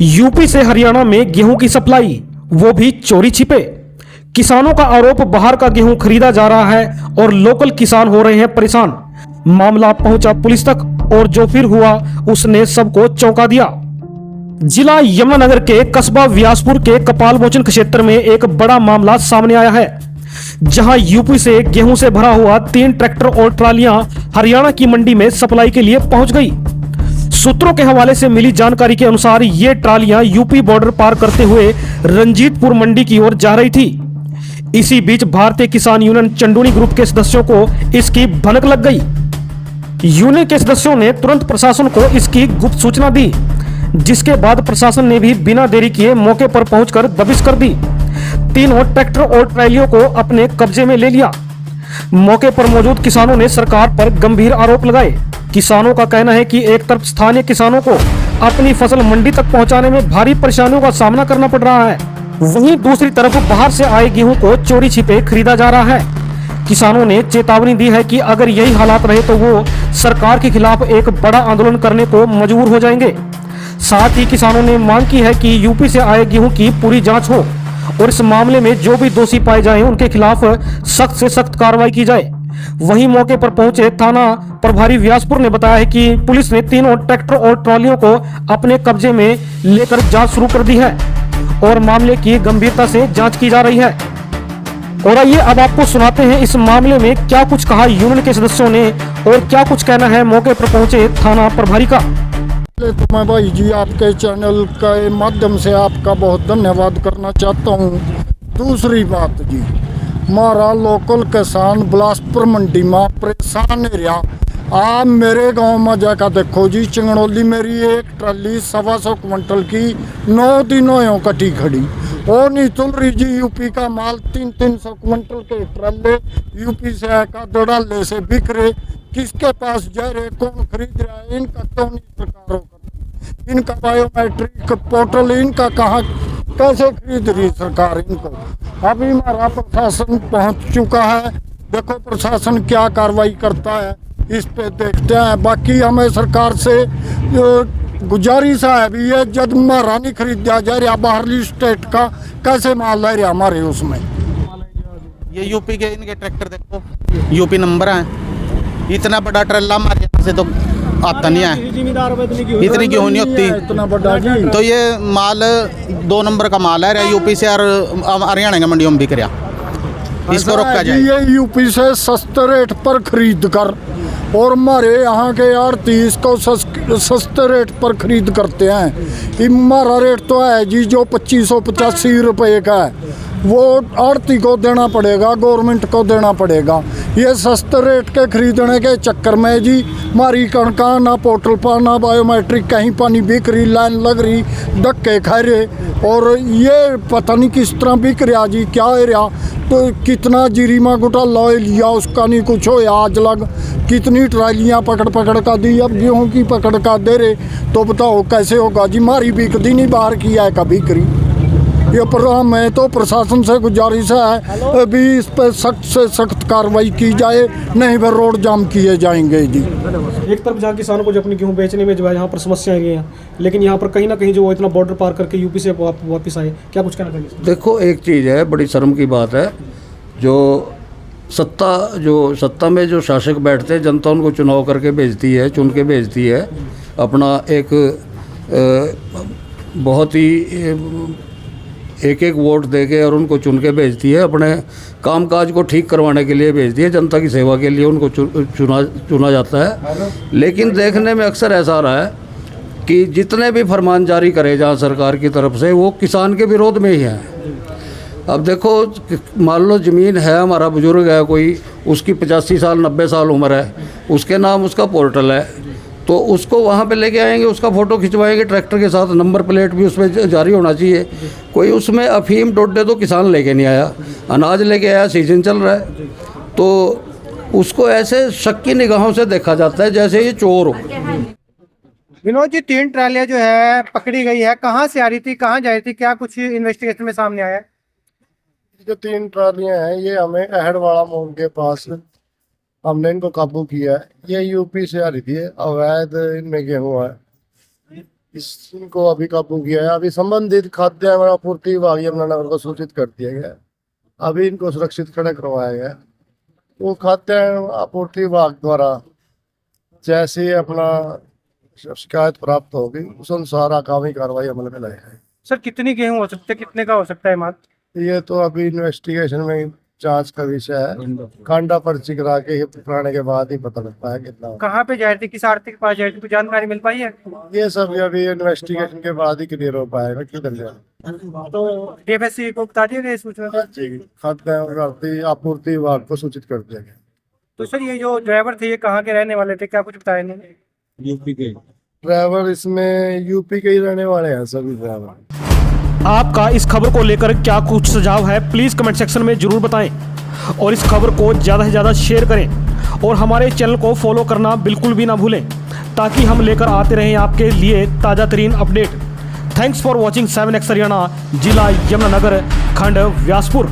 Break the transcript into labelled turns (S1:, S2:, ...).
S1: UP से हरियाणा में गेहूं की सप्लाई, वो भी चोरी छिपे। किसानों का आरोप बाहर का गेहूं खरीदा जा रहा है और लोकल किसान हो रहे हैं परेशान। मामला पहुंचा पुलिस तक और जो फिर हुआ उसने सबको चौंका दिया। जिला यमुनानगर के कस्बा व्यासपुर के कपालमोचन क्षेत्र में एक बड़ा मामला सामने आया है, जहां यूपी से गेहूं से भरा हुआ 3 ट्रैक्टर और ट्रालियां हरियाणा की मंडी में सप्लाई के लिए पहुंच गई। सूत्रों के हवाले से मिली जानकारी के अनुसार ये ट्रालियां यूपी बॉर्डर पार करते हुए रंजीतपुर मंडी की ओर जा रही थी। इसी बीच भारतीय किसान यूनियन चंदूनी ग्रुप के सदस्यों को इसकी भनक लग गई। यूनियन के सदस्यों ने तुरंत प्रशासन को इसकी गुप्त सूचना दी, जिसके बाद प्रशासन ने भी बिना देरी किए मौके पर पहुंचकर दबिश कर दी। तीनों ट्रैक्टर और ट्रालियों को अपने कब्जे में ले लिया। मौके पर मौजूद किसानों ने सरकार पर गंभीर आरोप लगाए। किसानों का कहना है कि एक तरफ स्थानीय किसानों को अपनी फसल मंडी तक पहुंचाने में भारी परेशानियों का सामना करना पड़ रहा है, वहीं दूसरी तरफ बाहर से आए गेहूं को चोरी छिपे खरीदा जा रहा है। किसानों ने चेतावनी दी है कि अगर यही हालात रहे तो वो सरकार के खिलाफ एक बड़ा आंदोलन करने को मजबूर हो जाएंगे। साथ ही किसानों ने मांग की है कि यूपी से आए गेहूं की पूरी जांच हो और इस मामले में जो भी दोषी पाए जाएं उनके खिलाफ सख्त से सख्त कार्रवाई की जाए। वहीं मौके पर पहुंचे थाना प्रभारी व्यासपुर ने बताया है कि पुलिस ने तीनों ट्रैक्टर और ट्रॉलियों को अपने कब्जे में लेकर जांच शुरू कर दी है और मामले की गंभीरता से जांच की जा रही है। और आइए अब आपको सुनाते हैं इस मामले में क्या कुछ कहा यूनियन के सदस्यों ने और क्या कुछ कहना है मौके पर पहुंचे थाना प्रभारी का।
S2: तो मैं भाई जी आपके चैनल के माध्यम से आपका बहुत धन्यवाद करना चाहता हूँ। दूसरी बात जी, हमारा लोकल किसान बिलासपुर मंडी में परेशान रहा। आप मेरे गांव में जाकर देखो जी, चिंगड़ोली मेरी एक ट्राली 125 क्विंटल की 9 दिनों यूँ कटी खड़ी और नहीं तुल रही जी। यूपी का माल 300-300 क्विंटल के ट्राले यूपी से आकर दड़ाले से बिक रहे। किसके पास जा रहे, कौन खरीद रहा है, इनका क्यों नहीं सरकार होगा, इनका बायोमेट्रिक पोर्टल इनका कहाँ कैसे खरीद रही सरकार इनको। अभी हमारा प्रशासन पहुंच चुका है, देखो प्रशासन क्या कार्रवाई करता है इस पे देखते हैं। बाकी हमें सरकार से गुजारिश है भी ये जब हमारा नहीं खरीदा जा रहा बाहरली स्टेट का कैसे माल ले रहा हमारे उसमें।
S3: ये यूपी के इनके ट्रैक्टर देखो, यूपी नंबर है। इतना बड़ा ट्रेला हमारे यहाँ से तो आता नहीं है, इतनी क्यों नहीं होती
S2: इतना बड़ा जी।
S3: तो ये माल 2 नंबर का माल है यूपी से और हरियाणा की मंडियों में बिक रहा, इसको रोका जाए।
S2: ये यूपी से सस्ते रेट पर खरीद कर और हमारे यहाँ के आड़ती इसको सस्ते रेट पर खरीद करते हैं। हमारा रेट तो है जी जो 2585 रुपये का है, वो आड़ती को देना पड़ेगा, गवर्नमेंट को देना पड़ेगा। ये सस्ते रेट के खरीदने के चक्कर में जी हमारी कणका ना पोर्टल पर ना बायोमेट्रिक कहीं पानी बिक रही, लाइन लग रही, धक्के खा रहे और ये पता नहीं किस तरह बिक रहा जी, क्या हो रहा। तो कितना जीरीमा घोटाला लिया उसका नहीं कुछ हो, आज लग कितनी ट्रालियाँ पकड़ का दी, अब गेहूँ की पकड़ का दे रहे, तो बताओ कैसे होगा जी। मारी बिकदी नहीं बाहर की है कभी करी। ये पर मैं तो प्रशासन से गुजारिश है अभी इस पर सख्त से सख्त कार्रवाई की जाए, नहीं फिर रोड जाम किए जाएंगे जी।
S1: एक तरफ जहाँ किसानों को जो अपनी गेहूं बेचने में जो है यहाँ पर समस्याएं हैं, लेकिन यहाँ पर कहीं ना कहीं जो वो इतना बॉर्डर पार करके यूपी से वापस आए, क्या कुछ कहना चाहिए।
S4: देखो एक चीज़ है, बड़ी शर्म की बात है, जो सत्ता में जो शासक बैठते हैं, जनता उनको चुनाव करके भेजती है, चुन के भेजती है, अपना एक बहुत ही एक वोट देके और उनको चुन के भेजती है, अपने कामकाज को ठीक करवाने के लिए भेजती है, जनता की सेवा के लिए उनको चुना जाता है। लेकिन देखने में अक्सर ऐसा आ रहा है कि जितने भी फरमान जारी करे जहाँ सरकार की तरफ से, वो किसान के विरोध में ही हैं। अब देखो, मान लो ज़मीन है, हमारा बुजुर्ग है कोई, उसकी 85 साल 90 साल उम्र है, उसके नाम उसका पोर्टल है, तो उसको वहाँ पे लेके आएंगे, उसका फ़ोटो खिंचवाएंगे ट्रैक्टर के साथ, नंबर प्लेट भी उसमें जारी होना चाहिए। कोई उसमें अफीम डोडे तो किसान लेके नहीं आया, अनाज लेके आया, सीजन चल रहा है, तो उसको ऐसे शक की निगाहों से देखा जाता है जैसे ये चोर हो।
S5: विनोद जी, 3 ट्रालियाँ जो है पकड़ी गई है, कहाँ से आ रही थी, कहाँ जा रही थी, क्या कुछ इन्वेस्टिगेशन में सामने आया है।
S2: जो 3 ट्रालियाँ हैं ये हमें अहड़वाड़ा मोड़ के पास हमने इनको काबू किया है। ये यूपी से आ रही थी, अवैध इनमें गेहूँ है। इनको अभी काबू किया है। अभी संबंधित खाद्य एवं आपूर्ति विभाग यमुनानगर को सूचित कर दिया गया। अभी इनको सुरक्षित खड़ा करवाया गया। वो खाद्य एवं आपूर्ति विभाग द्वारा जैसे ही अपना शिकायत प्राप्त होगी उस अनुसार आगामी कार्रवाई अमल में लाएगी।
S5: सर कितनी गेहूं हो सकते हैं, कितने का हो सकता है माल?
S2: ये तो अभी इन्वेस्टिगेशन में जांच का विषय है। कांडा पर्ची करा के पुराने के बाद ही पता लगता है कितना।
S5: कहाँ पे जाहिर थी, किस आरती के पास जाहिर थी, कुछ जानकारी मिल पाई है?
S2: ये सब अभी इन्वेस्टिगेशन के बाद ही क्लियर हो पाएगा किधर जाए।
S5: तो डीएफएससी को बता दिया गया इस सूचना?
S2: खाद्य एवं आपूर्ति विभाग को सूचित कर दिया गया।
S5: तो सर ये जो ड्राइवर थे ये कहाँ के रहने वाले थे, क्या कुछ बताया इन्होंने?
S6: यूपी के
S2: ड्राइवर इसमें यूपी के ही रहने वाले हैं सभी ड्राइवर।
S1: आपका इस खबर को लेकर क्या कुछ सुझाव है, प्लीज कमेंट सेक्शन में जरूर बताएं और इस खबर को ज़्यादा से ज़्यादा शेयर करें और हमारे चैनल को फॉलो करना बिल्कुल भी ना भूलें ताकि हम लेकर आते रहें आपके लिए ताज़ा तरीन update. Thanks for watching 7X Haryana, जिला यमुनानगर, खंड व्यासपुर।